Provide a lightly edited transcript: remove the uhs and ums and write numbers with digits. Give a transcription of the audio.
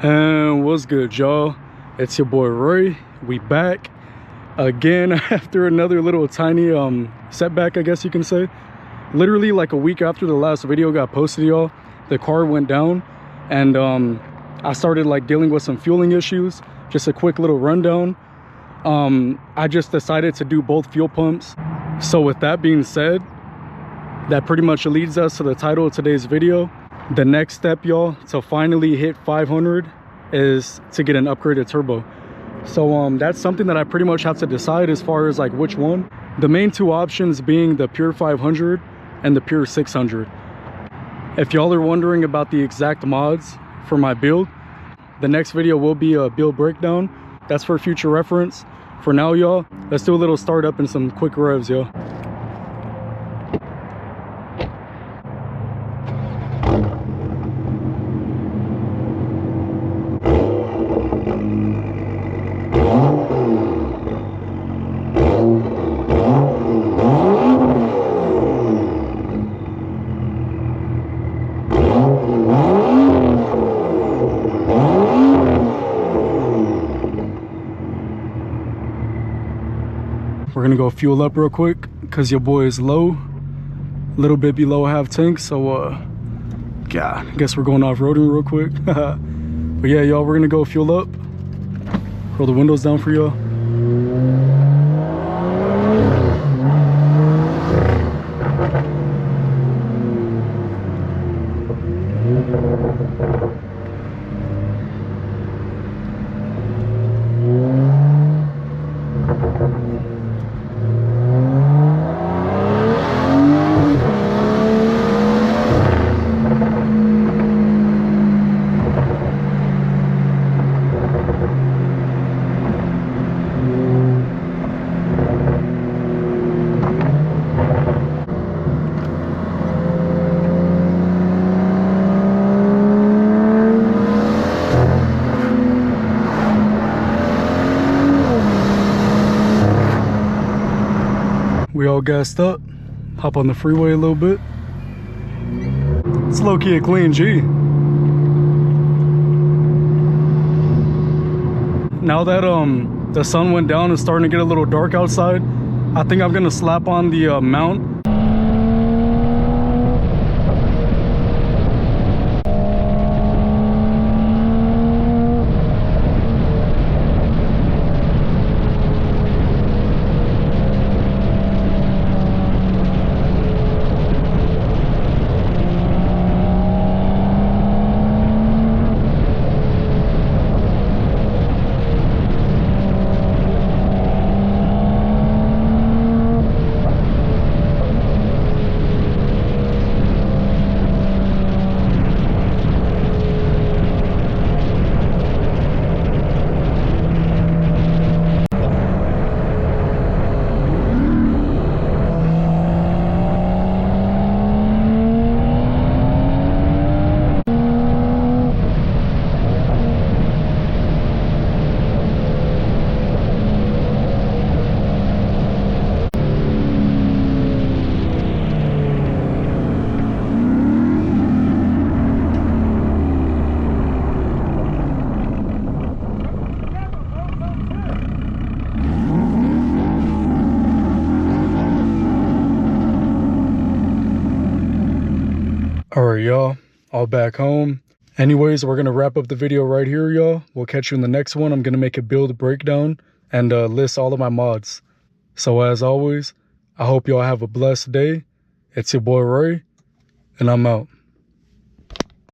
And what's good, y'all? It's your boy Roy. We back again after another little tiny setback, I guess you can say. Literally like a week after the last video got posted, y'all, the car went down and I started like dealing with some fueling issues. Just a quick little rundown. I just decided to do both fuel pumps. So with that being said, that pretty much leads us to the title of today's video. The next step, y'all, to finally hit 500 is to get an upgraded turbo. So that's something that I pretty much have to decide as far as like which one. The main two options being the Pure 500 and the Pure 600. If y'all are wondering about the exact mods for my build, the next video will be a build breakdown. That's for future reference. For now, y'all, let's do a little startup and some quick revs, y'all. We're gonna go fuel up real quick because your boy is low, a little bit below half tank. So yeah, I guess we're going off-roading real quick. But yeah, y'all, we're gonna go fuel up. Roll the windows down for y'all. We all gassed up, hop on the freeway a little bit. It's low-key a clean G. Now that the sun went down and starting to get a little dark outside, I think I'm gonna slap on the mount. All right, y'all, all back home. Anyways, we're gonna wrap up the video right here, y'all. We'll catch you in the next one. I'm gonna make a build breakdown and list all of my mods. So as always, I hope y'all have a blessed day. It's your boy Roy, and I'm out.